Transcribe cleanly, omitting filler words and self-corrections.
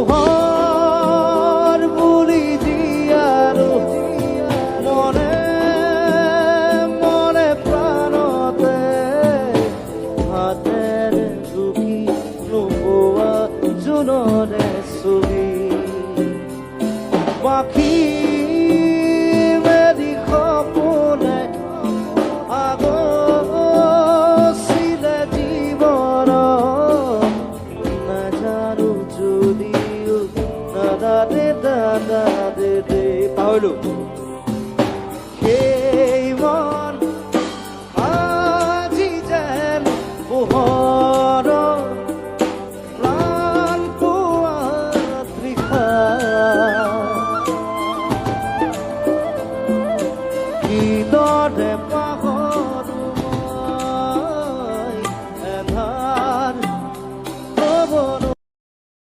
পোহৰ বুলি দিয়াৰো মনে মনে প্ৰাণতে হাতেৰে জুখি নোপোৱা জোনৰে ছবি পাখি মেলি সপোনে আগচিলে জীৱন নাজানো যদিও দাদা দে পাহৰিলো